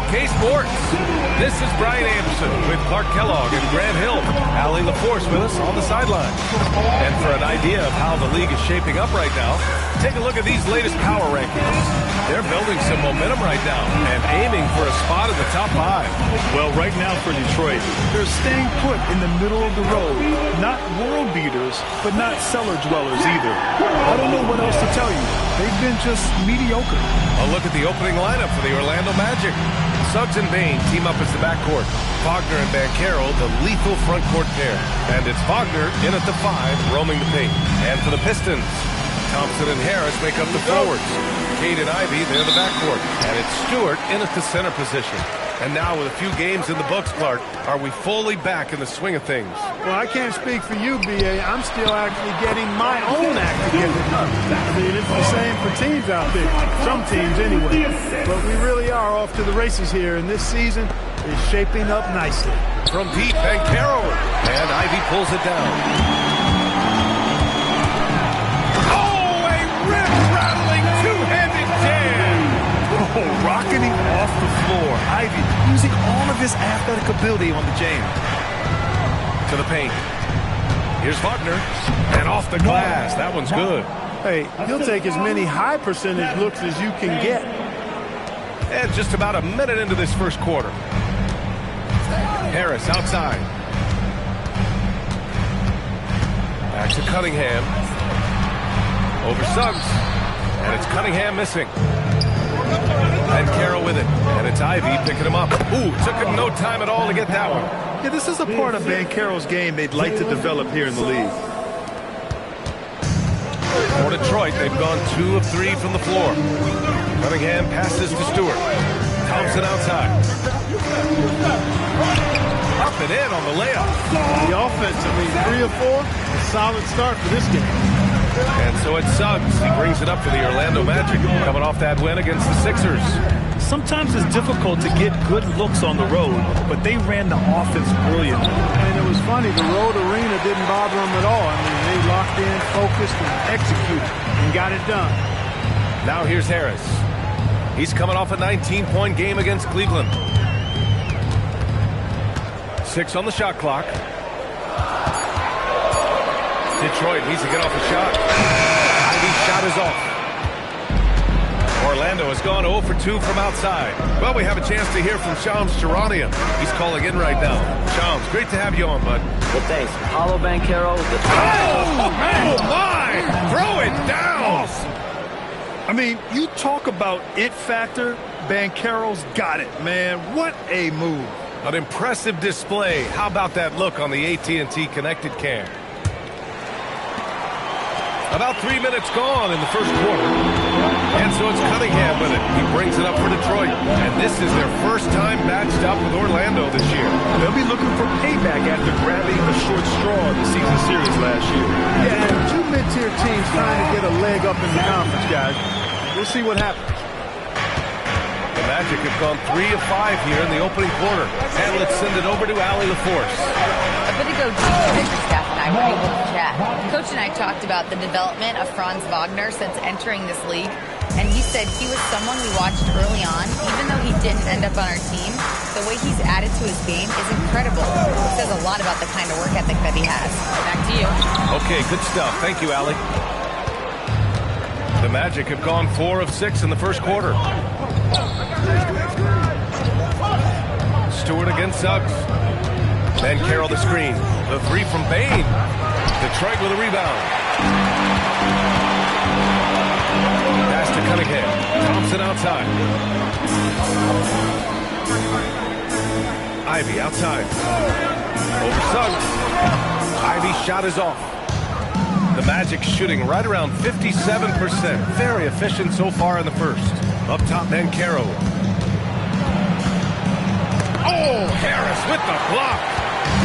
Nba2k Sports. This is Brian Anderson with Clark Kellogg and Grant Hill. Allie LaForce with us on the sideline. And for an idea of how the league is shaping up right now, take a look at these latest power rankings. They're building some momentum right now and aiming for a spot in the top 5. Well, right now for Detroit, they're staying put in the middle of the road. Not world beaters, but not cellar dwellers either. I don't know what else to tell you. They've been just mediocre. A look at the opening lineup for the Orlando Magic. Suggs and Bain team up as the backcourt. Wagner and Banchero, the lethal front court pair. And it's Wagner in at the 5, roaming the paint. And for the Pistons, Thompson and Harris make up the forwards. Cade and Ivy, they're the backcourt. And it's Stewart in at the center position. And now with a few games in the books, Clark, are we fully back in the swing of things? Well, I can't speak for you, B.A. I'm still actually getting my own act together. I mean, it's the same for teams out there. Some teams anyway. But we really are off to the races here, and this season is shaping up nicely. From deep, Banchero. And Ivy pulls it down. Oh, a rip-rattling two-handed jam! Oh, rocketing off the floor. Ivy using all of his athletic ability on the jam. To the paint. Here's Wagner. And off the glass. That one's good. Hey, he'll take as many high percentage looks as you can get. And just about a minute into this first quarter. Harris outside. Back to Cunningham. Over Suggs. And it's Cunningham missing. And Carroll with it. And it's Ivy picking him up. Ooh, took him no time at all to get that one. Yeah, this is a part of Banchero's game they'd like to develop here in the league. For Detroit, they've gone 2 of 3 from the floor. Cunningham passes to Stewart. Thompson outside. Up and in on the layup. The offense, 3 of 4, a solid start for this game. And so it's Suggs. He brings it up for the Orlando Magic, coming off that win against the Sixers. Sometimes it's difficult to get good looks on the road, but they ran the offense brilliantly. And it was funny, the road arena didn't bother them at all. I mean, they locked in, focused, and executed, and got it done. Now here's Harris. He's coming off a 19-point game against Cleveland. 6 on the shot clock. Detroit needs to get off a shot. Ivy's shot is off. Orlando has gone 0 for 2 from outside. Well, we have a chance to hear from Shams Charania. He's calling in right now. Shams, great to have you on, bud. Well, thanks. Paulo Banchero. Oh, my! Throw it down! I mean, you talk about it factor, Banchero's got it, man. What a move. An impressive display. How about that look on the AT&T connected cam? About 3 minutes gone in the first quarter. And so it's Cunningham with it. He brings it up for Detroit. And this is their first time matched up with Orlando this year. They'll be looking for payback after grabbing a short straw in the season series last year. Yeah, and 2 mid-tier teams trying to get a leg up in the conference, guys. We'll see what happens. The Magic have gone 3 of 5 here in the opening quarter. And let's send it over to Allie LaForce. A bit ago, Coach's staff and I were able to chat. Coach and I talked about the development of Franz Wagner since entering this league, and he said he was someone we watched early on. Even though he didn't end up on our team, the way he's added to his game is incredible. It says a lot about the kind of work ethic that he has. Back to you. Okay, good stuff. Thank you, Allie. The Magic have gone 4 of 6 in the first quarter. Stewart against Suggs. Then Carroll the screen. The 3 from Bain. Detroit with a rebound. Pass to Cunningham. Thompson outside. Ivy outside. Over Suggs. Ivy's shot is off. The Magic shooting right around 57%. Very efficient so far in the first. Up top, then Banchero. Oh, Harris with the block.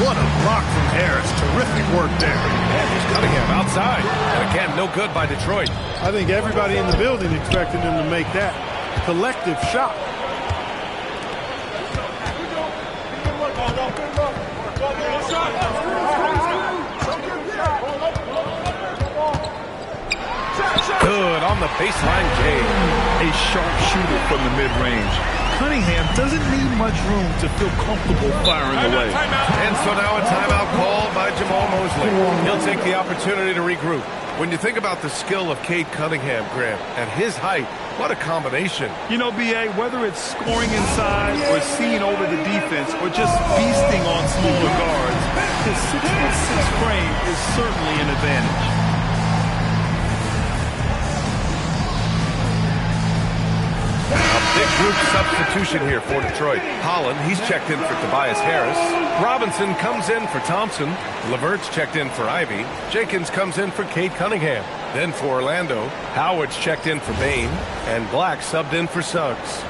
What a block from Harris. Terrific work there. And he's Cunningham outside. And again, no good by Detroit. I think everybody in the building expected him to make that collective shot. Good on the baseline, Jay. A sharp shooter from the mid-range. Cunningham doesn't need much room to feel comfortable firing away. And so now a timeout called by Jamal Mosley. He'll take the opportunity to regroup. When you think about the skill of Cade Cunningham, Graham, at his height, what a combination. You know, B.A., whether it's scoring inside or seeing over the defense or just feasting on smaller guards, his 6'6" frame is certainly an advantage. A big group substitution here for Detroit. Holland, he's checked in for Tobias Harris. Robinson comes in for Thompson. LeVert's checked in for Ivy. Jenkins comes in for Cade Cunningham. Then for Orlando, Howard's checked in for Bain. And Black subbed in for Suggs.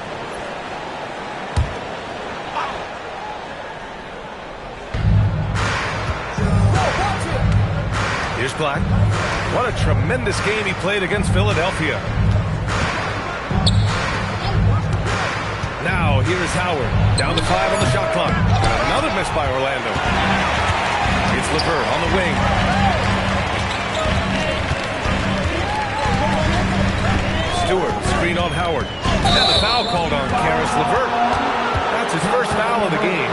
Here's Black. What a tremendous game he played against Philadelphia. Now, here's Howard. Down to 5 on the shot clock. Another miss by Orlando. It's LeVert on the wing. Stewart, screen on Howard. And the foul called on Karis LeVert. That's his first foul of the game.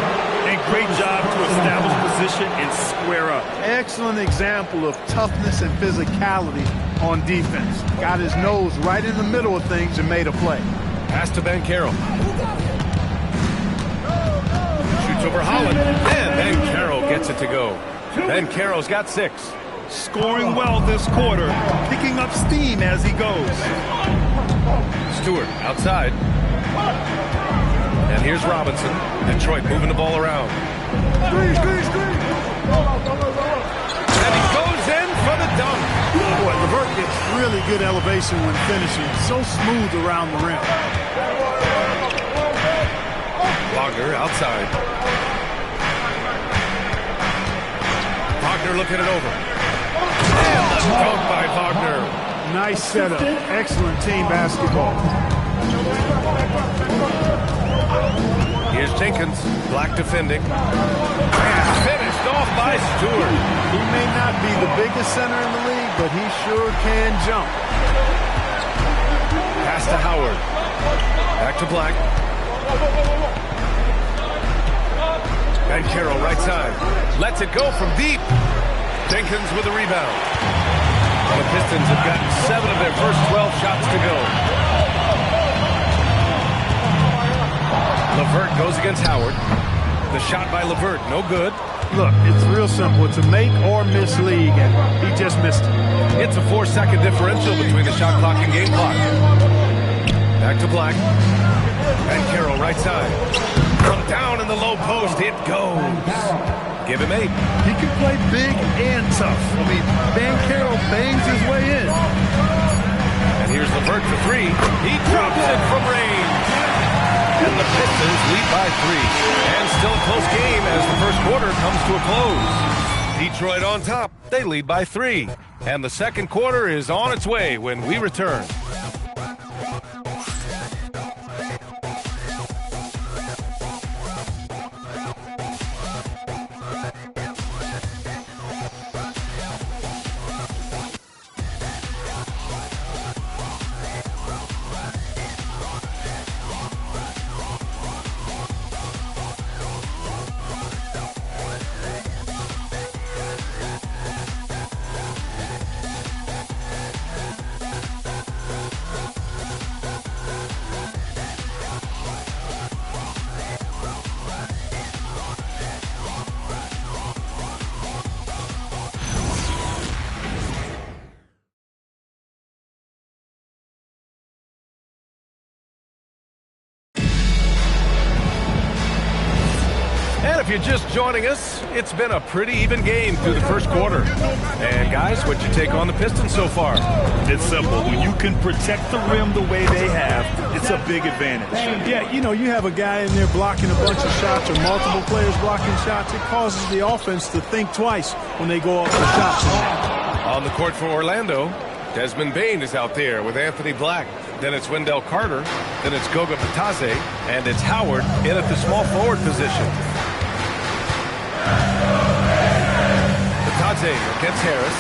And great job to establish position and square up. Excellent example of toughness and physicality on defense. Got his nose right in the middle of things and made a play. Pass to Banchero. Shoots over Holland. And Banchero gets it to go. Banchero's got 6. Scoring well this quarter, picking up steam as he goes. Stewart outside. And here's Robinson. Detroit moving the ball around. And he goes in for the dunk. Boy, LeVert gets really good elevation when finishing. So smooth around the rim. Wagner outside. Wagner looking it over. And the dunk by Wagner. Nice setup. Excellent team basketball. Here's Jenkins. Black defending. And finished off by Stewart. He may not be the biggest center in the league, but he sure can jump. Pass to Howard. Back to Black. Banchero right side. Lets it go from deep. Jenkins with a rebound. The Pistons have gotten 7 of their first 12 shots to go. LeVert goes against Howard. The shot by LeVert, no good. Look, it's real simple. It's a make or miss league, and he just missed it. It's a 4-second differential between the shot clock and game clock. Back to Black. Banchero right side. From down in the low post, it goes. Give him 8. He can play big and tough. I mean, Banchero bangs his way in. And here's LeVert for 3. He drops it from range. And the Pistons lead by 3. And still a close game as the first quarter comes to a close. Detroit on top. They lead by 3. And the second quarter is on its way when we return. And if you're just joining us, it's been a pretty even game through the first quarter. And guys, what'd you take on the Pistons so far? It's simple. When you can protect the rim the way they have, it's a big advantage. Yeah, you know, you have a guy in there blocking a bunch of shots or multiple players blocking shots. It causes the offense to think twice when they go up for shots. On the court for Orlando, Desmond Bane is out there with Anthony Black. Then it's Wendell Carter. Then it's Goga Bitadze. And it's Howard in at the small forward position. Bitadze against Harris.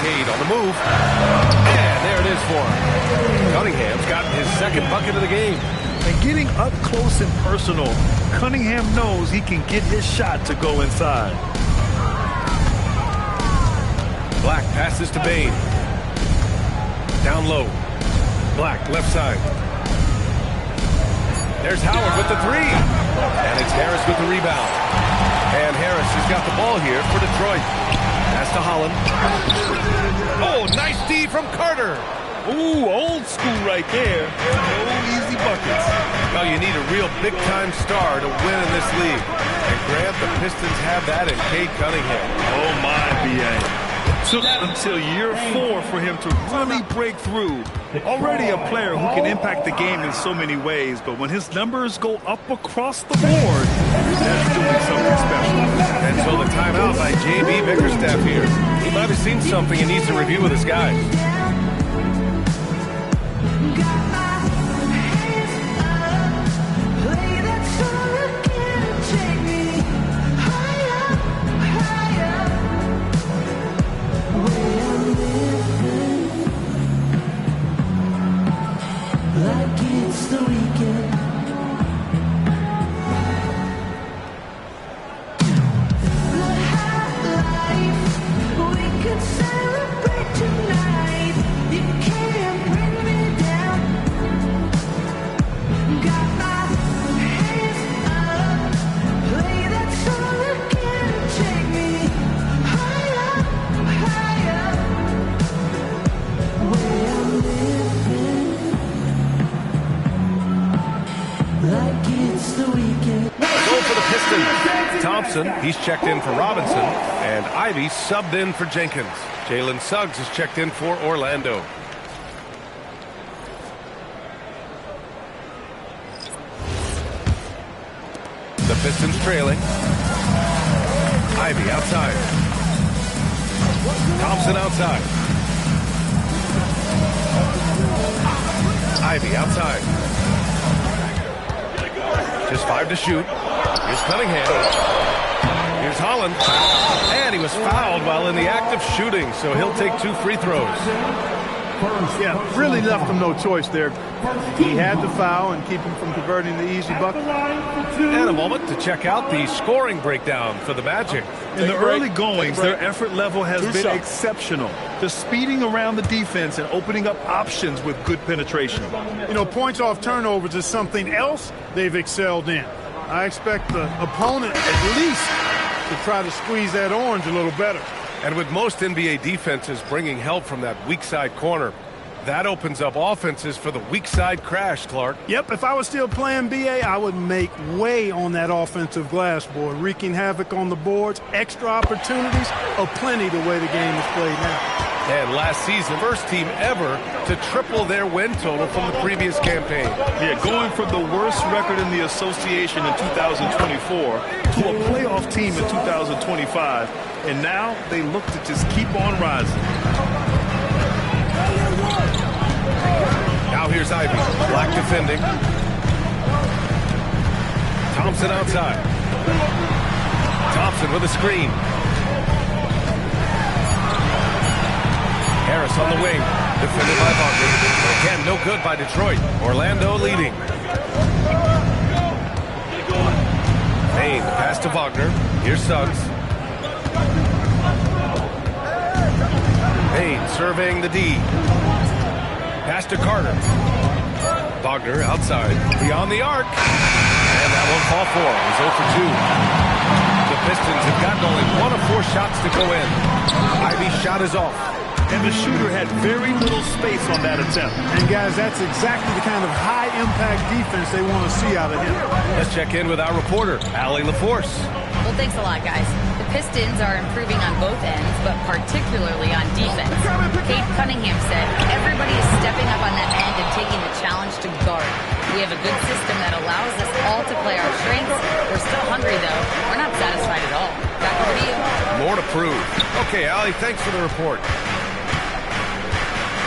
Cade on the move. And And there it is for him. Cunningham's gotten his second bucket of the game. And getting up close and personal, Cunningham knows he can get his shot to go inside. Black passes to Bain. Down low. Black, left side. There's Howard with the three. And it's Harris with the rebound. And Harris has got the ball here for Detroit. Pass to Holland. Oh, nice D from Carter. Ooh, old school right there. No easy buckets. Well, you need a real big-time star to win in this league. And Grant, the Pistons have that in Cade Cunningham. Oh, my, B.A. Took until year 4 for him to really break through. Already a player who can impact the game in so many ways, but when his numbers go up across the board, that's doing something special. And so the timeout by J.B. Bickerstaff here. He might have seen something and needs to review with his guys. He's checked in for Robinson, and Ivy subbed in for Jenkins. Jalen Suggs is checked in for Orlando. The Pistons trailing. Ivy outside. Thompson outside. Ivy outside. Just 5 to shoot. Here's Cunningham. Here's Holland. And he was fouled while in the act of shooting, so he'll take 2 free throws. Yeah, really left him no choice there. He had to foul and keep him from converting the easy bucket. And a moment to check out the scoring breakdown for the Magic. In the early goings, their effort level has been exceptional. They're speeding around the defense and opening up options with good penetration. You know, points off turnovers is something else they've excelled in. I expect the opponent at least to try to squeeze that orange a little better. And with most NBA defenses bringing help from that weak side corner, that opens up offenses for the weak side crash, Clark. Yep, if I was still playing BA, I would make way on that offensive glass board, wreaking havoc on the boards, extra opportunities, plenty the way the game is played now. And last season, first team ever to triple their win total from the previous campaign. Yeah, going from the worst record in the association in 2024 to a playoff team in 2025, and now they look to just keep on rising. Now here's Ivy. Black defending. Thompson outside. Thompson with a screen. Harris on the wing. Defended by Wagner. Again, no good by Detroit. Orlando leading. Payne, pass to Wagner. Here's Suggs. Payne surveying the D. Pass to Carter. Wagner outside. Beyond the arc. And that won't fall for. He's 0 for 2. The Pistons have gotten only 1 of 4 shots to go in. Ivy's shot is off. And the shooter had very little space on that attempt. And guys, that's exactly the kind of high-impact defense they want to see out of him. Let's check in with our reporter, Allie LaForce. Well, thanks a lot, guys. The Pistons are improving on both ends, but particularly on defense. Cade Cunningham said, everybody is stepping up on that end and taking the challenge to guard. We have a good system that allows us all to play our strengths. We're still hungry, though. We're not satisfied at all. Back over to you. More to prove. Okay, Allie, thanks for the report.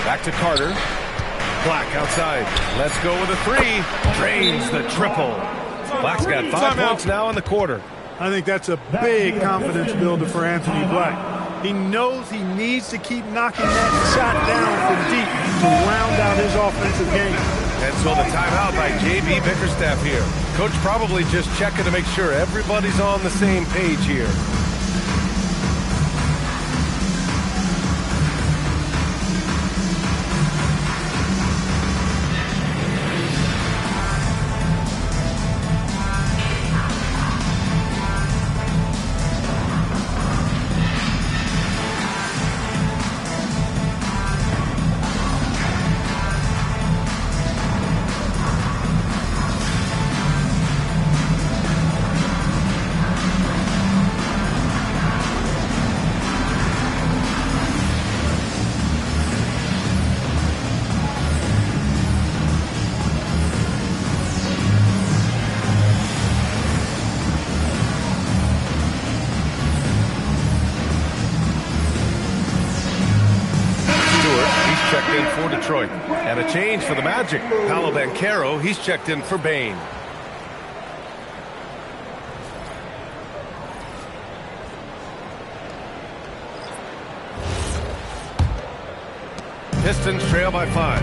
Back to Carter. Black outside. Let's go with a 3. Drains the triple. Black's got 5 points now in the quarter. I think that's a big confidence builder for Anthony Black. He knows he needs to keep knocking that shot down from deep to round out his offensive game. And so the timeout by J.B. Bickerstaff here. Coach probably just checking to make sure everybody's on the same page here. Checked in for Detroit. And a change for the Magic. Paolo Banchero, he's checked in for Bane. Pistons trail by 5.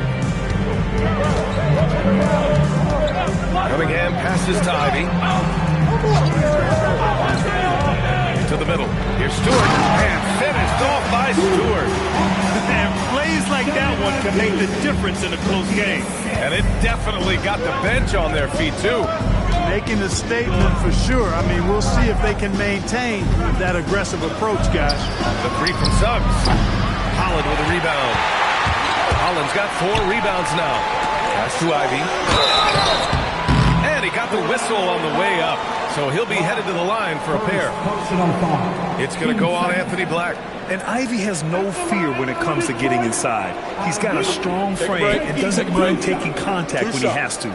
Cunningham passes to Ivy. To the middle. Here's Stewart. And finished off by Stewart. And plays like that one can make the difference in a close game. And it definitely got the bench on their feet, too. Making a statement for sure. I mean, we'll see if they can maintain that aggressive approach, guys. The three from Suggs. Holland with a rebound. Holland's got 4 rebounds now. Pass to Ivy. And he got the whistle on the way up. So he'll be headed to the line for a pair. It's going to go on Anthony Black. And Ivy has no fear when it comes to getting inside. He's got a strong frame and doesn't mind taking contact when he has to.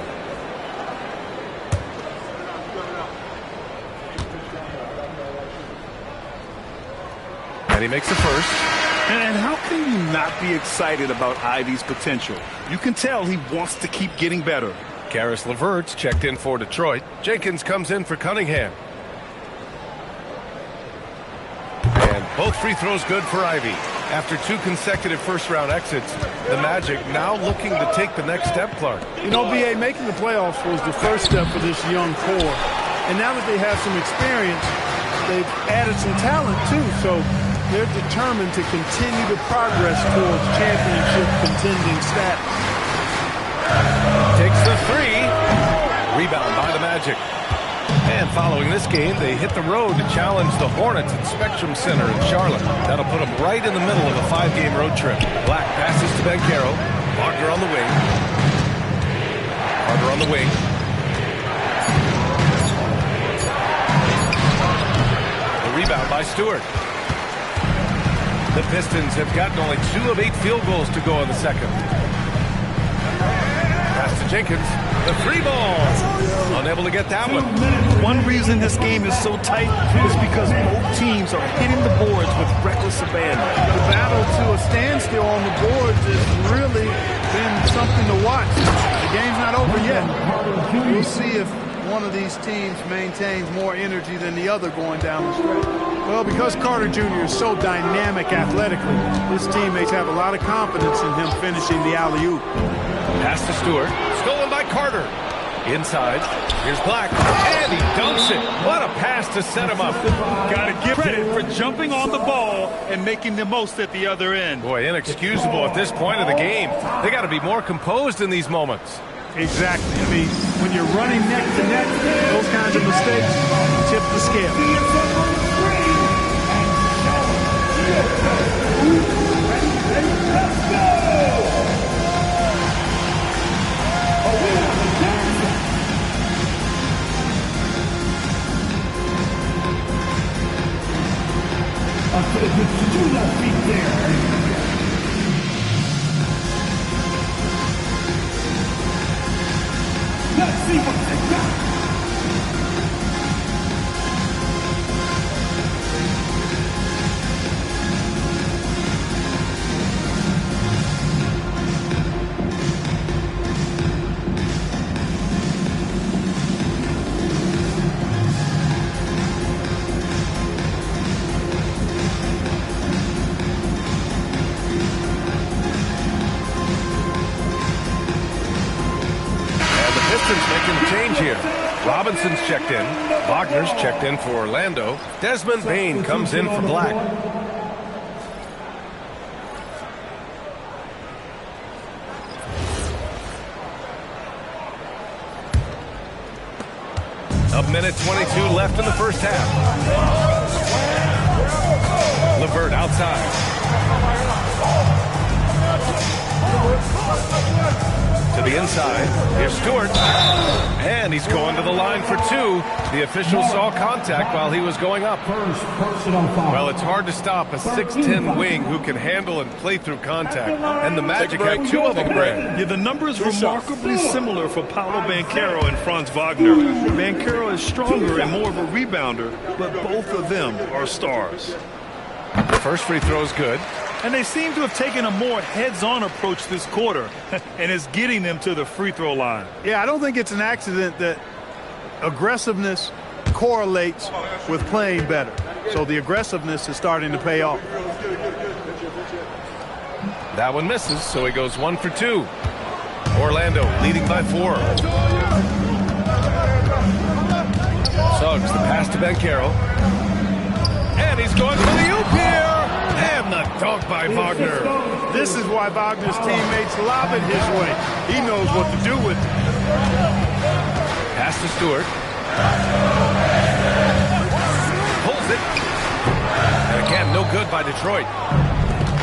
And he makes the first. And how can you not be excited about Ivy's potential? You can tell he wants to keep getting better. Karis LeVert's checked in for Detroit. Jenkins comes in for Cunningham. And both free throws good for Ivy. After 2 consecutive first-round exits, the Magic now looking to take the next step, Clark. You know, B.A., making the playoffs was the first step for this young core. And now that they have some experience, they've added some talent, too. So they're determined to continue to progress towards championship contending status. Takes the 3. Rebound by the Magic. And following this game, they hit the road to challenge the Hornets at Spectrum Center in Charlotte. That'll put them right in the middle of a 5-game road trip. Black passes to Banchero. Wagner on the wing. Carter on the wing. The rebound by Stewart. The Pistons have gotten only 2 of 8 field goals to go in the second. Pass to Jenkins. The 3 ball. Unable to get that one. One reason this game is so tight is because both teams are hitting the boards with reckless abandon. The battle to a standstill on the boards has really been something to watch. The game's not over yet. We'll see if one of these teams maintains more energy than the other going down the stretch. Well, because Carter Jr. is so dynamic athletically, his teammates have a lot of confidence in him finishing the alley-oop. Pass to Stewart. Stolen by Carter. Inside. Here's Black. And he dunks it. What a pass to set him up. Got to give credit for jumping on the ball and making the most at the other end. Boy, inexcusable at this point of the game. They got to be more composed in these moments. Exactly. I mean, when you're running neck to neck, those kinds of mistakes tip the scale. Let's see what they got. Pistons making the change here. Robinson's checked in. Wagner's checked in for Orlando. Desmond Bane comes in for Black. A minute 22 left in the first half. LeVert outside. To the inside. Here's Stewart. And he's going to the line for two. The official saw contact while he was going up. Well, it's hard to stop a 6'10 wing who can handle and play through contact. And the Magic have two of them. Yeah, the numbers remarkably similar for Paolo Banchero and Franz Wagner. Banchero is stronger and more of a rebounder, but both of them are stars. The first free throw is good. And they seem to have taken a more heads-on approach this quarter, and it's getting them to the free throw line. Yeah, I don't think it's an accident that aggressiveness correlates with playing better. So the aggressiveness is starting to pay off. That one misses, so he goes 1 for 2. Orlando leading by 4. Suggs the pass to Banchero. And he's going for the oop here. And the dunk by Wagner. This is why Wagner's teammates lob it his way. He knows what to do with it. Pass to Stewart. Pulls it. And again, no good by Detroit.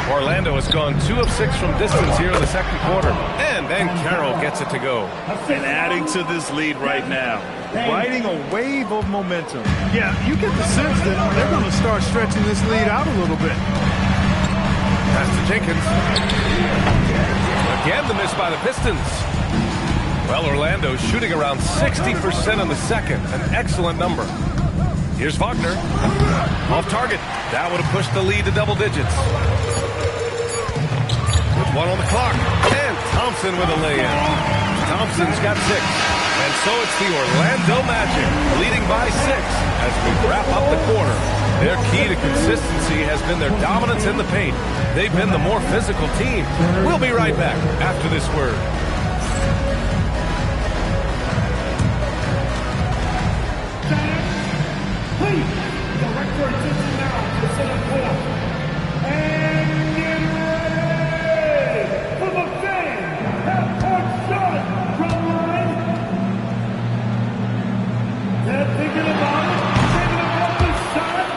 Orlando has gone 2 of 6 from distance here in the second quarter. And Banchero gets it to go. And adding to this lead right now. Riding a wave of momentum. Yeah, you get the sense that they're going to start stretching this lead out a little bit. Pass to Jenkins. Again, the miss by the Pistons. Well, Orlando shooting around 60% in the second. An excellent number. Here's Wagner. Off target. That would have pushed the lead to double digits. With 1 on the clock. And Thompson with a lay-in. Thompson's got 6. And so it's the Orlando Magic leading by 6 as we wrap up the quarter. Their key to consistency has been their dominance in the paint. They've been the more physical team. We'll be right back after this word. Please, direct your attention now to the center court. And get ready for the game. Half-court shot from line. They're thinking about it. Thinking about the shot.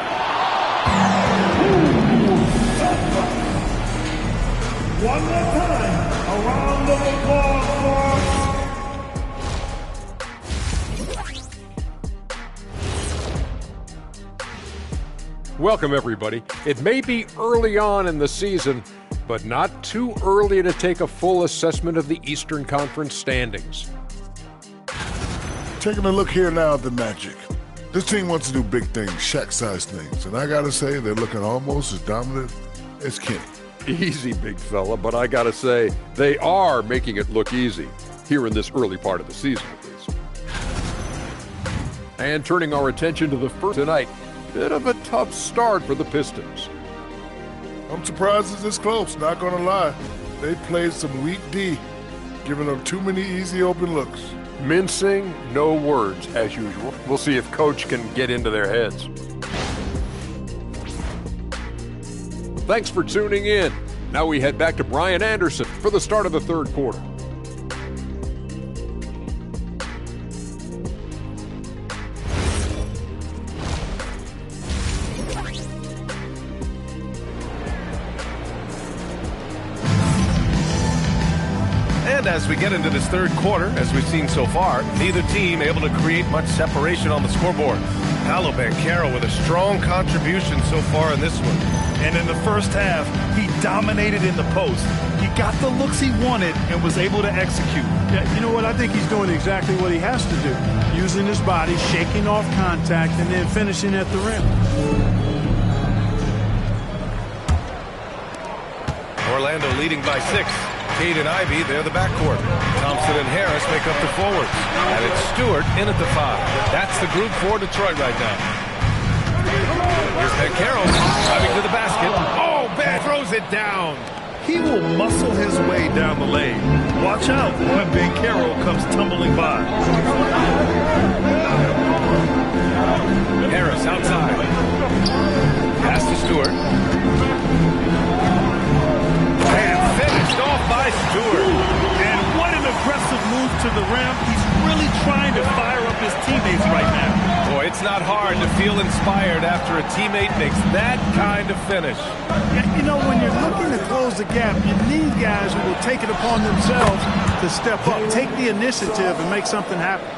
One more time. A round of applause for Welcome, everybody. It may be early on in the season, but not too early to take a full assessment of the Eastern Conference standings. Taking a look here now at the Magic. This team wants to do big things, Shaq-sized things, and I gotta say they're looking almost as dominant as Kenny. Easy, big fella, but I gotta say, they are making it look easy, here in this early part of the season, at least. And turning our attention to the first tonight, bit of a tough start for the Pistons. I'm surprised it's this close, not gonna lie. They played some weak D, giving up too many easy open looks. Mincing, no words, as usual. We'll see if Coach can get into their heads. Thanks for tuning in. Now we head back to Brian Anderson for the start of the third quarter. And as we get into this third quarter, as we've seen so far, neither team able to create much separation on the scoreboard. Paolo Banchero with a strong contribution so far in this one. And in the first half, he dominated in the post. He got the looks he wanted and was able to execute. Yeah, you know what? I think he's doing exactly what he has to do. Using his body, shaking off contact, and then finishing at the rim. Orlando leading by 6. Cade and Ivy, they're the backcourt. Thompson and Harris make up the forwards. And it's Stewart in at the 5. That's the group for Detroit right now. Here's Banchero driving to the basket. Oh, Ben throws it down. he will muscle his way down the lane. Watch out when Banchero comes tumbling by. Harris outside. Pass to Stewart. And finished off by Stewart. And what an aggressive move to the rim. He's really trying to fire up his teammates right now. Boy, it's not hard to feel inspired after a teammate makes that kind of finish. You know, when you're looking to close the gap, you need guys who will take it upon themselves to step up, take the initiative, and make something happen.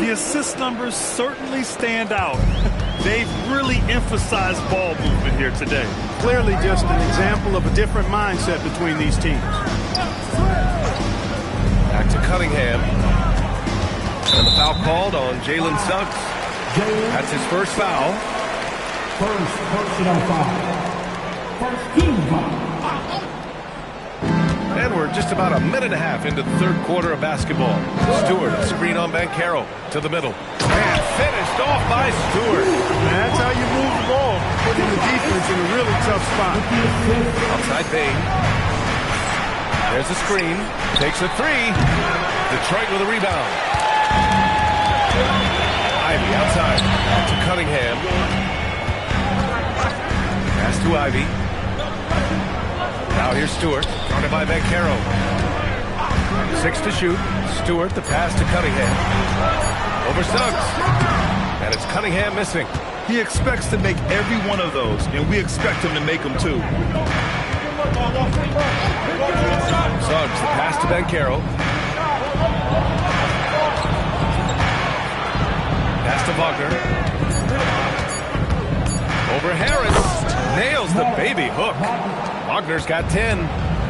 The assist numbers certainly stand out. They've really emphasized ball movement here today. Clearly just an example of a different mindset between these teams. Back to Cunningham. And the foul called on Jalen Suggs. That's his first foul. First personal foul. First team foul. And we're just about a minute and a half into the third quarter of basketball. Stewart, a screen on Banchero to the middle. And finished off by Stewart. And that's how you move the ball, putting the defense in a really tough spot. Outside Bain. There's a screen. Takes a three. Detroit with a rebound. Ivy outside. Back to Cunningham. Pass to Ivy. Now here's Stewart. Guarded by Banchero. 6 to shoot. Stewart, the pass to Cunningham. Over Suggs. And it's Cunningham missing. He expects to make every one of those, and we expect him to make them too. Suggs, the pass to Banchero. Pass to Wagner. Over Harris. Nails the baby hook. Wagner's got 10.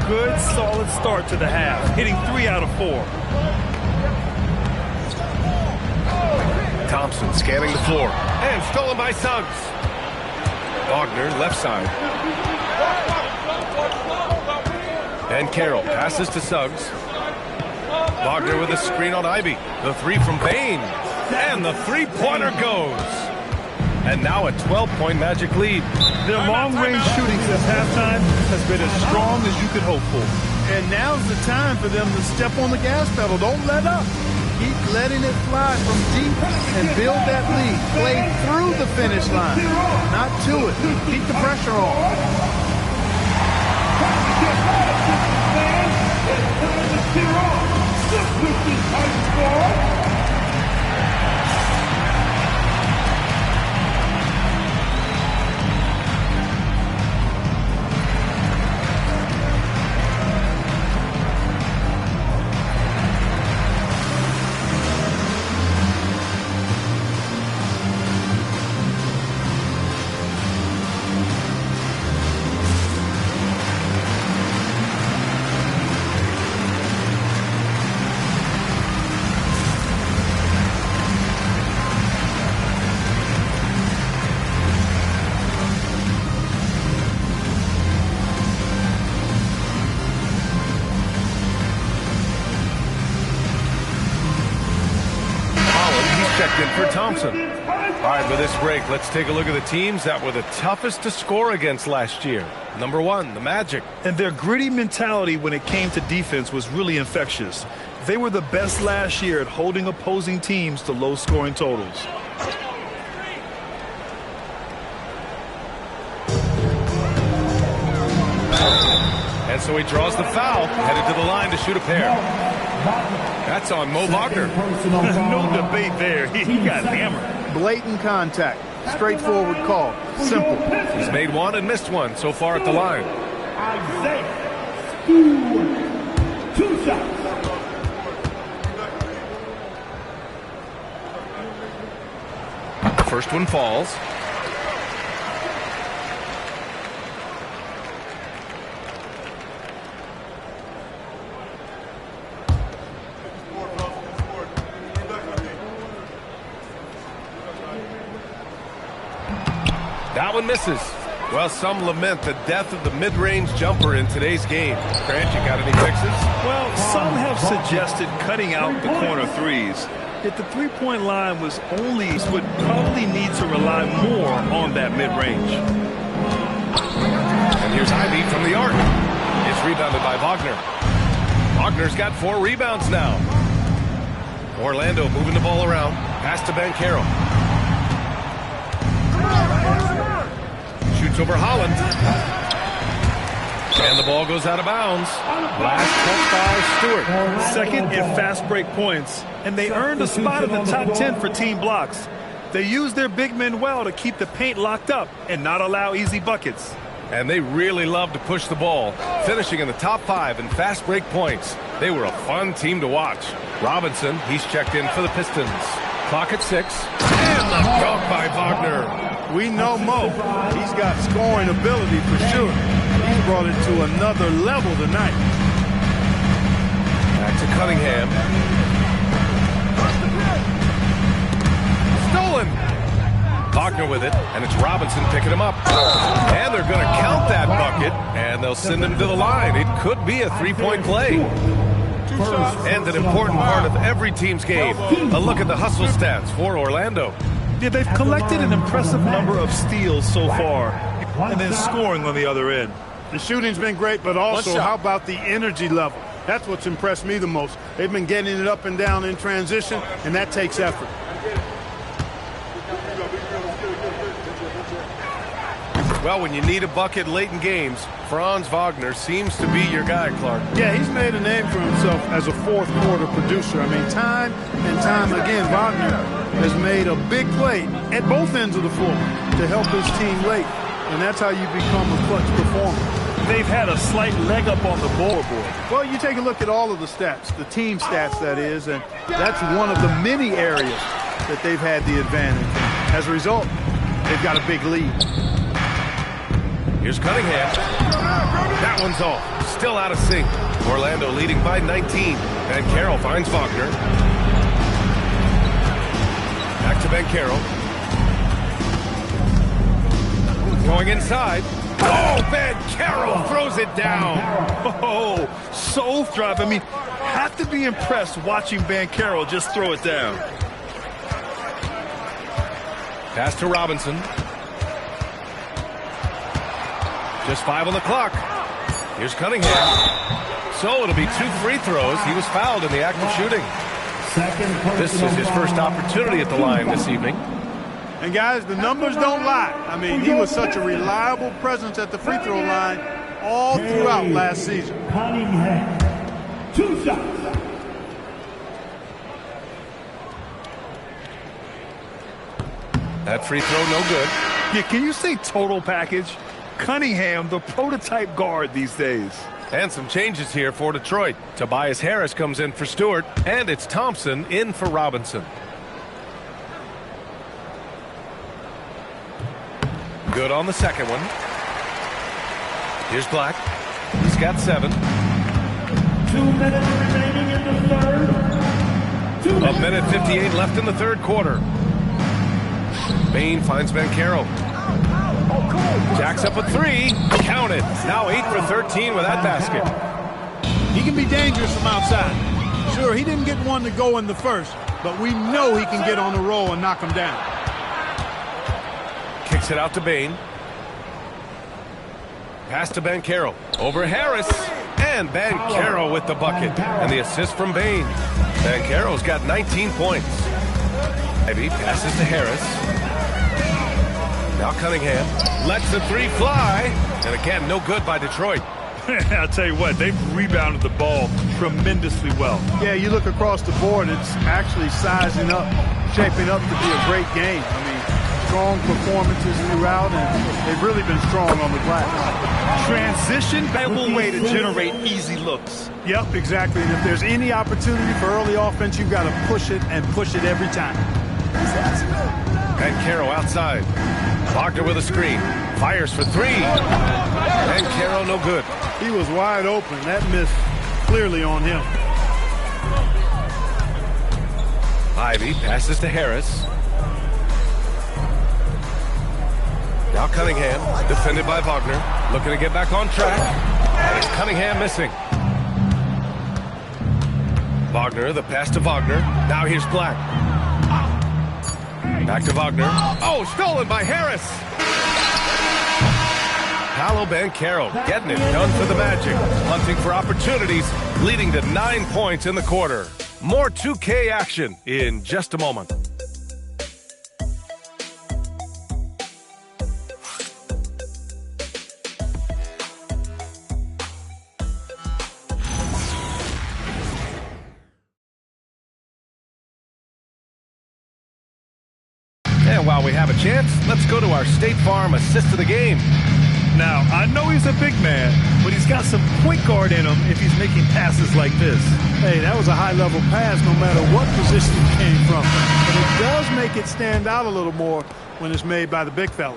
Good, solid start to the half, hitting 3 out of 4. Thompson scanning the floor. And stolen by Suggs. Wagner, left side. And Carroll passes to Suggs. Wagner with a screen on Ivy. The three from Bain. And the three-pointer goes. And now a 12-point Magic lead. Their long-range shooting since halftime has been as strong as you could hope for. And now's the time for them to step on the gas pedal. Don't let up. Keep letting it fly from deep and build that lead. Play through the finish line, not to it. Keep the pressure on. Checked in for Thompson. All right, with this break, let's take a look at the teams that were the toughest to score against last year. Number 1, the Magic. And their gritty mentality when it came to defense was really infectious. They were the best last year at holding opposing teams to low-scoring totals. And so he draws the foul, headed to the line to shoot a pair. That's on Mo Wagner. No debate there. He got hammered. Blatant contact. Straightforward call. Simple. He's made one and missed one so far at the line. Two shots. The first one falls. That one misses. Well, some lament the death of the mid-range jumper in today's game. Grant, you got any fixes? Well, some have suggested cutting out the corner threes. If the three-point line was only, would probably need to rely more on that mid-range. And here's Ivy from the arc. His rebounded by Wagner. Wagner's got 4 rebounds now. Orlando moving the ball around. Pass to Banchero. Shoots over Holland. And the ball goes out of bounds. Last touch by Stewart. Second in fast break points, and they earned a spot in the top 10 for team blocks. They used their big men well to keep the paint locked up and not allow easy buckets. And they really love to push the ball, finishing in the top 5 in fast break points. They were a fun team to watch. Robinson, he's checked in for the Pistons. Clock at 6. And the dunk by Wagner. We know Mo. He's got scoring ability for sure. He's brought it to another level tonight. Back to Cunningham. Stolen. Wagner with it, and it's Robinson picking him up. And they're going to count that bucket, and they'll send him to the line. It could be a 3-point play. And an important part of every team's game. A look at the hustle stats for Orlando. Yeah, they've collected an impressive number of steals so far, and then scoring on the other end. The shooting's been great, but also how about the energy level? That's what's impressed me the most. They've been getting it up and down in transition, and that takes effort. Well, when you need a bucket late in games, Franz Wagner seems to be your guy, Clark. Yeah, he's made a name for himself as a fourth quarter producer. I mean, time and time again, Wagner has made a big play at both ends of the floor to help his team late, and that's how you become a clutch performer. They've had a slight leg up on the board. Well, you take a look at all of the stats, the team stats, that is, and that's one of the many areas that they've had the advantage. As a result, they've got a big lead. Here's Cunningham. That one's off. Still out of sync. Orlando leading by 19. Banchero finds Wagner. Back to Banchero. Going inside. Oh, Banchero throws it down. Oh, so drive. I mean, have to be impressed watching Banchero just throw it down. Pass to Robinson. Just 5 on the clock. Here's Cunningham. So it'll be 2 free throws. He was fouled in the act of shooting. This is his first opportunity at the line this evening. And guys, the numbers don't lie. I mean, he was such a reliable presence at the free throw line all throughout last season. Cunningham, 2 shots. That free throw no good. Yeah, can you say total package? Cunningham, the prototype guard these days. And some changes here for Detroit. Tobias Harris comes in for Stewart, and it's Thompson in for Robinson. Good on the second one. Here's Black. He's got 7. 2 minutes remaining in the third. 1 minute 58 left in the third quarter. Bain finds Banchero. Jacks up a 3. Count it. Now 8 for 13 with that basket. He can be dangerous from outside. Sure, he didn't get one to go in the first, but we know he can get on the roll and knock him down. Kicks it out to Bain. Pass to Banchero. Over Harris. And Banchero with the bucket. And the assist from Bain. Banchero's got 19 points. Ivy passes to Harris. Now Cunningham lets the 3 fly. And again, no good by Detroit. I'll tell you what, they've rebounded the ball tremendously well. Yeah, you look across the board, it's actually sizing up, shaping up to be a great game. I mean, strong performances throughout, and they've really been strong on the glass. Transition, valuable way to generate easy looks. Yep, exactly. And if there's any opportunity for early offense, you've got to push it and push it every time. Banchero outside. Wagner with a screen. Fires for 3. Banchero no good. He was wide open. That miss clearly on him. Ivy passes to Harris. Now Cunningham, defended by Wagner. Looking to get back on track. And it's Cunningham missing. Wagner, the pass to Wagner. Now here's Black. Back to Wagner. Oh, stolen by Harris. Paolo Banchero getting it done for the Magic. Hunting for opportunities, leading to 9 points in the quarter. More 2K action in just a moment. And while we have a chance, let's go to our State Farm assist of the game. Now, I know he's a big man, but he's got some point guard in him if he's making passes like this. Hey, that was a high-level pass no matter what position it came from. But it does make it stand out a little more when it's made by the big fella.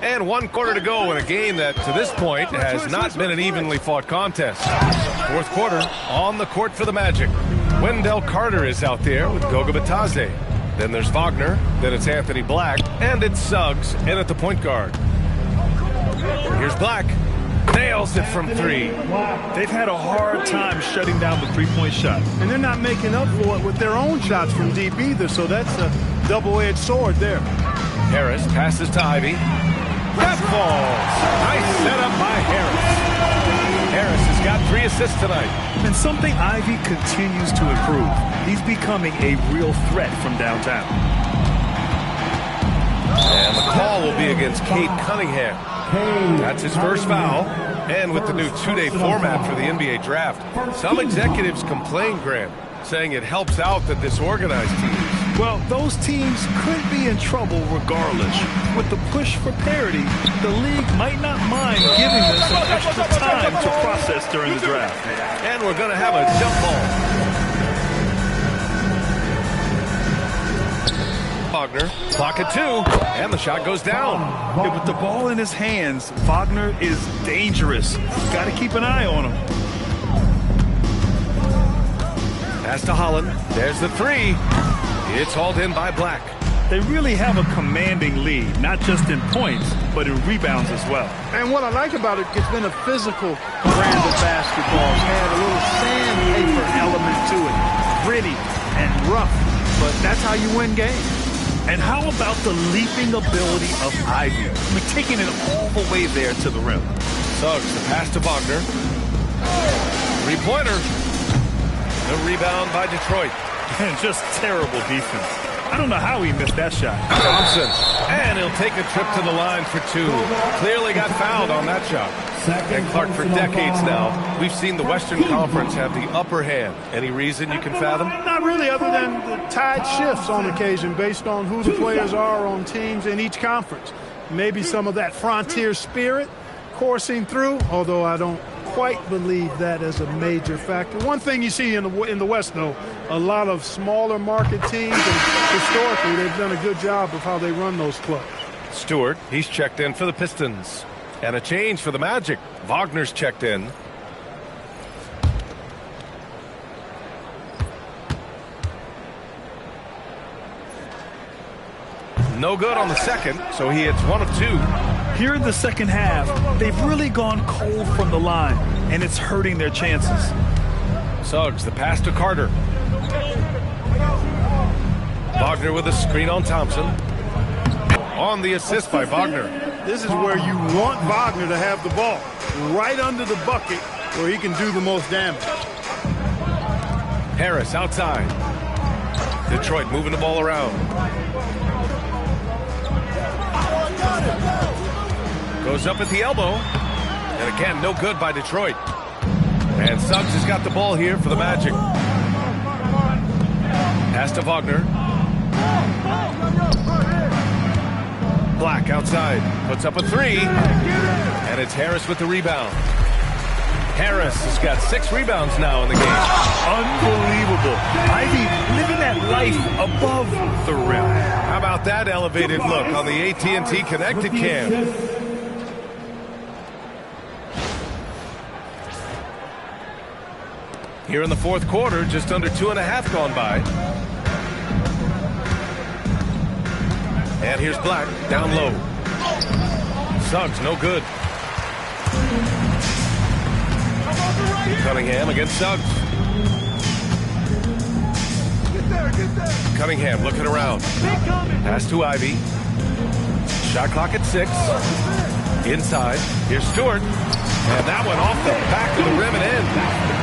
And 1 quarter to go in a game that, to this point, has not been an evenly fought contest. 4th quarter, on the court for the Magic. Wendell Carter is out there with Goga Bitadze. Then there's Wagner, then it's Anthony Black, and it's Suggs in at the point guard. Here's Black. Nails it from 3. They've had a hard time shutting down the three-point shot. And they're not making up for it with their own shots from deep either, so that's a double-edged sword there. Harris passes to Ivy. That falls. Nice setup by Harris. Harris has got 3 assists tonight. And something Ivy continues to improve. He's becoming a real threat from downtown. And the call will be against Cade Cunningham. That's his first foul. And with the new 2-day format for the NBA draft, some executives complain, Grant, saying it helps out the disorganized teams. Well, those teams could be in trouble regardless. With the push for parity, the league might not mind giving them some extra time to process during the draft. And we're going to have a jump ball. Wagner, pocket 2, and the shot goes down. Yeah, with the ball in his hands, Wagner is dangerous. Got to keep an eye on him. Pass to Holland. There's the 3. It's hauled in by Black. They really have a commanding lead, not just in points, but in rebounds as well. And what I like about it, it's been a physical brand of basketball. It's had a little sandpaper element to it. Gritty and rough, but that's how you win games. And how about the leaping ability of Ivy? I mean, taking it all the way there to the rim. Suggs, the pass to Wagner. 3-pointer. The rebound by Detroit. And just terrible defense. I don't know how he missed that shot. Thompson. And he'll take a trip to the line for 2. Clearly got fouled on that shot. And Clark, for decades now, we've seen the Western Conference have the upper hand. Any reason you can fathom? Not really, other than the tide shifts on occasion based on who the players are on teams in each conference. Maybe some of that frontier spirit coursing through, although I don't quite believe that as a major factor. One thing you see in the West, though, a lot of smaller market teams, and historically they've done a good job of how they run those clubs. Stewart, he's checked in for the Pistons. And a change for the Magic. Wagner's checked in. No good on the second, so he hits 1 of 2. Here in the second half, they've really gone cold from the line, and it's hurting their chances. Suggs, the pass to Carter. Wagner with a screen on Thompson. On the assist by Wagner. This is where you want Wagner to have the ball, right under the bucket where he can do the most damage. Harris outside. Detroit moving the ball around. Goes up at the elbow. And again, no good by Detroit. And Suggs has got the ball here for the Magic. Pass to Wagner. Black outside. Puts up a 3. And it's Harris with the rebound. Harris has got 6 rebounds now in the game. Unbelievable. Ivy living that life above the rim. How about that elevated look on the AT&T Connected Cam? Here in the 4th quarter, just under 2.5 gone by. And here's Black, down low. Suggs, no good. Cunningham against Suggs. Cunningham looking around. Pass to Ivy. Shot clock at Nba2k26. Inside. Here's Stewart. And that one off the back of the rim and in.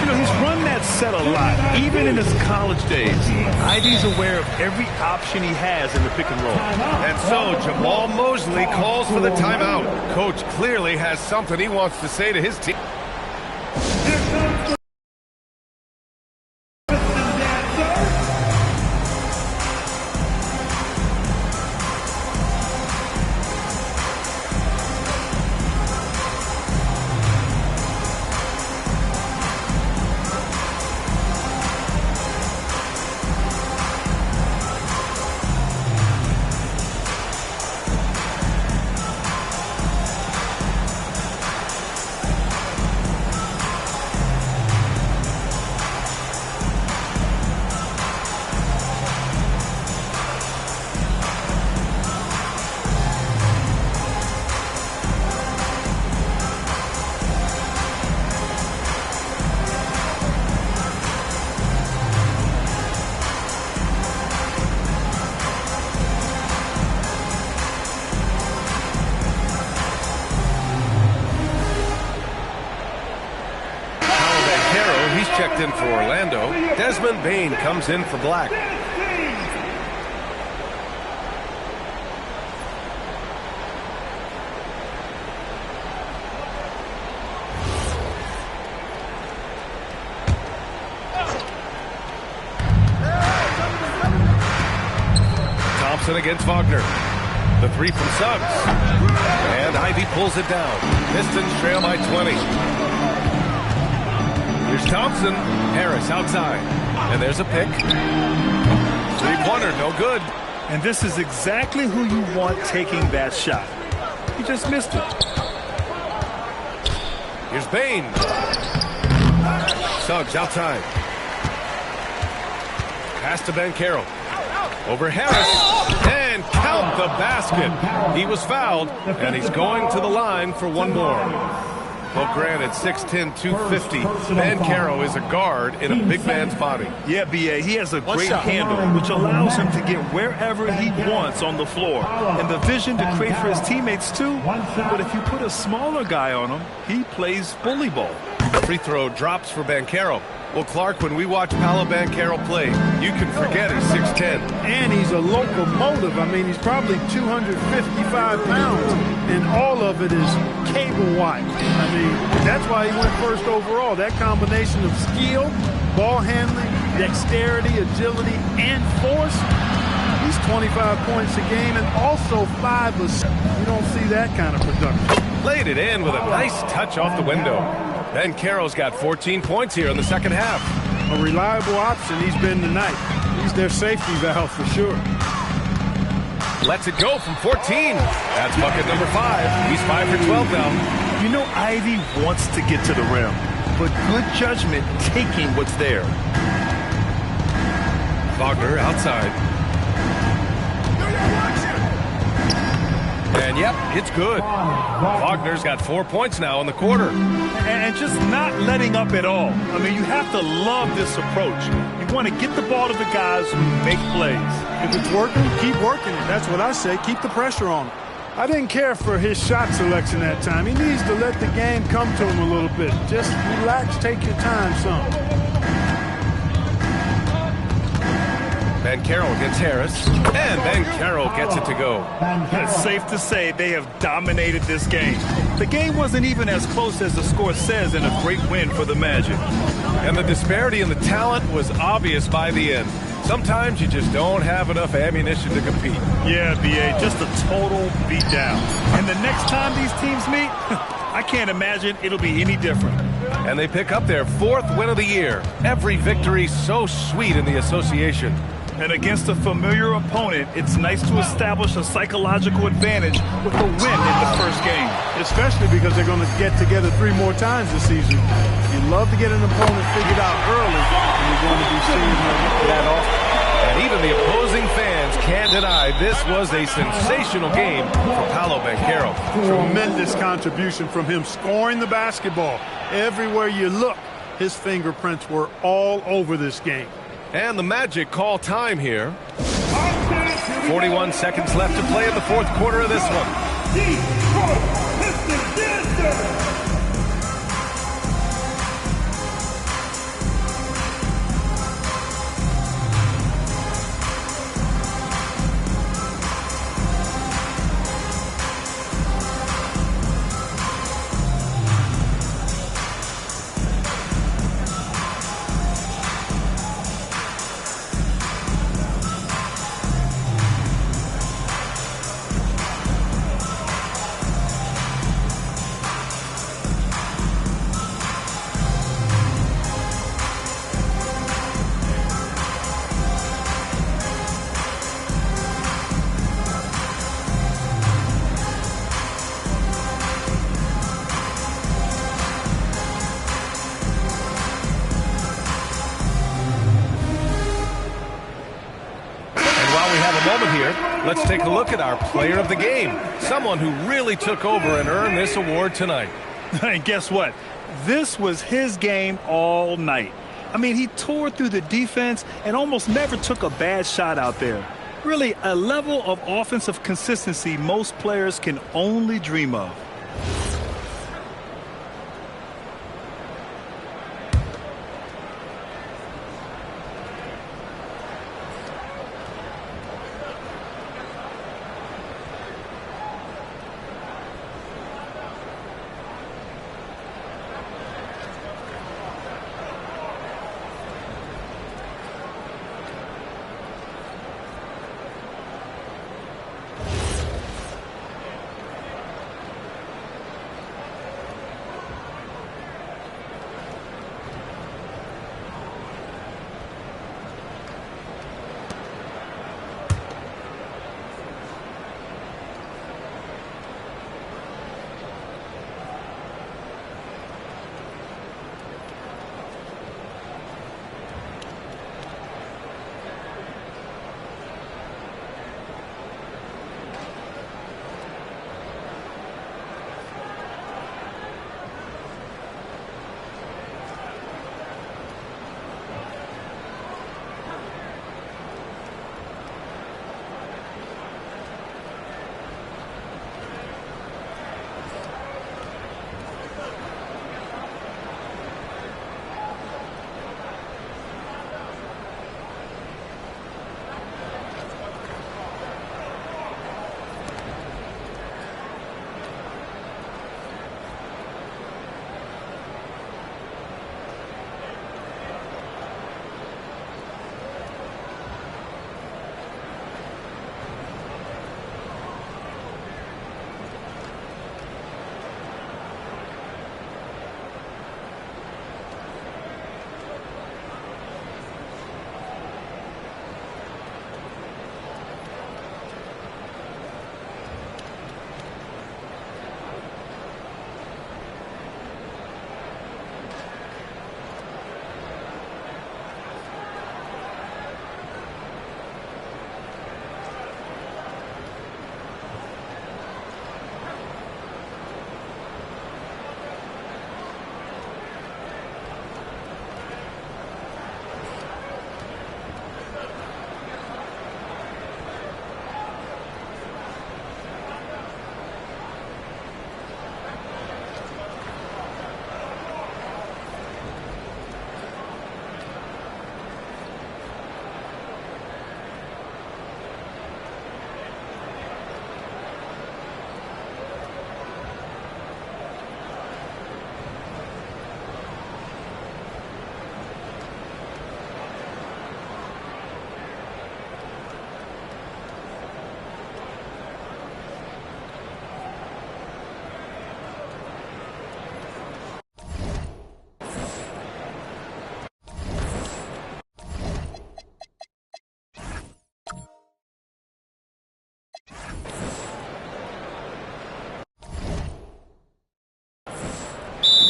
You know, he's run that set a lot, even in his college days. Ivy's aware of every option he has in the pick and roll. And so Jamal Mosley calls for the timeout. Coach clearly has something he wants to say to his team. Checked in for Orlando. Desmond Bane comes in for Black. Thompson against Wagner. The three from Suggs. And Ivy pulls it down. Pistons trail by 20. Here's Thompson. Harris outside. And there's a pick. Three-pointer, no good. And this is exactly who you want taking that shot. He just missed it. Here's Bane. Suggs outside. Pass to Banchero. Over Harris. And count the basket. He was fouled, and he's going to the line for one more. Well, granted, 6'10", 250. Banchero is a guard in a big man's body. Yeah, B.A., he has a great handle, which allows him to get wherever he wants on the floor. And the vision to create for his teammates, too. But if you put a smaller guy on him, he plays bully ball. Free throw drops for Banchero. Well, Clark, when we watch Paolo Banchero play, you can forget he's 6'10". And he's a locomotive. I mean, he's probably 255 pounds, and all of it is cable wire. I mean, that's why he went first overall. That combination of skill, ball handling, dexterity, agility, and force. He's 25 points a game and also 5 assists. You don't see that kind of production. Laid it in with a nice touch off the window. Banchero's got 14 points here in the second half. A reliable option he's been tonight. He's their safety valve for sure. Lets it go from 14. That's bucket number 5. He's 5 for 12 now. You know, Ivy wants to get to the rim, but good judgment taking what's there. Wagner outside. And yep, it's good. Wagner's got 4 points now in the quarter. And just not letting up at all. I mean, you have to love this approach. You want to get the ball to the guys who make plays. If it's working, keep working it. That's what I say. Keep the pressure on him. I didn't care for his shot selection that time. He needs to let the game come to him a little bit. Just relax, take your time some. Banchero against Harris, and Banchero gets it to go. It's safe to say they have dominated this game. The game wasn't even as close as the score says in a great win for the Magic. And the disparity in the talent was obvious by the end. Sometimes you just don't have enough ammunition to compete. Yeah, B.A., just a total beatdown. And the next time these teams meet, I can't imagine it'll be any different. And they pick up their 4th win of the year. Every victory so sweet in the association. And against a familiar opponent, it's nice to establish a psychological advantage with a win in the first game. Especially because they're going to get together 3 more times this season. You love to get an opponent figured out early, and you're going to be seeing that often. And even the opposing fans can't deny this was a sensational game for Paolo Banchero. Tremendous contribution from him scoring the basketball. Everywhere you look, his fingerprints were all over this game. And the Magic call time here. 41 seconds left to play in the 4th quarter of this one. Detroit Pistons dancer. Moment here, let's take a look at our player of the game, someone who really took over and earned this award tonight. And guess what? This was his game all night. I mean, he tore through the defense and almost never took a bad shot out there. Really, a level of offensive consistency most players can only dream of.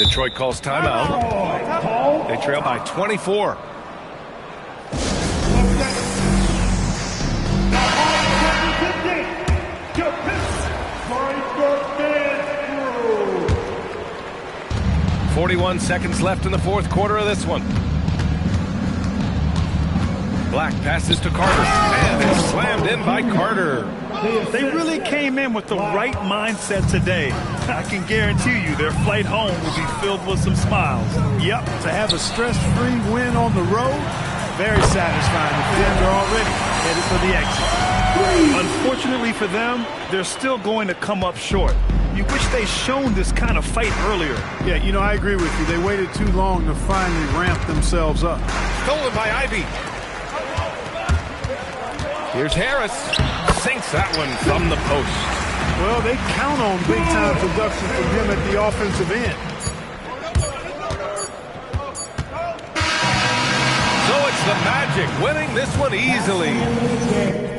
Detroit calls timeout. They trail by 24. Your 41 seconds left in the fourth quarter of this one. Black passes to Carter, and it's slammed in by Carter. They really came in with the right mindset today. I can guarantee you their flight home will be filled with some smiles. Yep, to have a stress-free win on the road, very satisfying. The fans are already headed for the exit. Unfortunately for them, they're still going to come up short. You wish they'd shown this kind of fight earlier. Yeah, you know, I agree with you. They waited too long to finally ramp themselves up. Stolen by Ivy. Here's Harris. Sinks that one from the post. Well, they count on big-time production from him at the offensive end. So it's the Magic winning this one easily.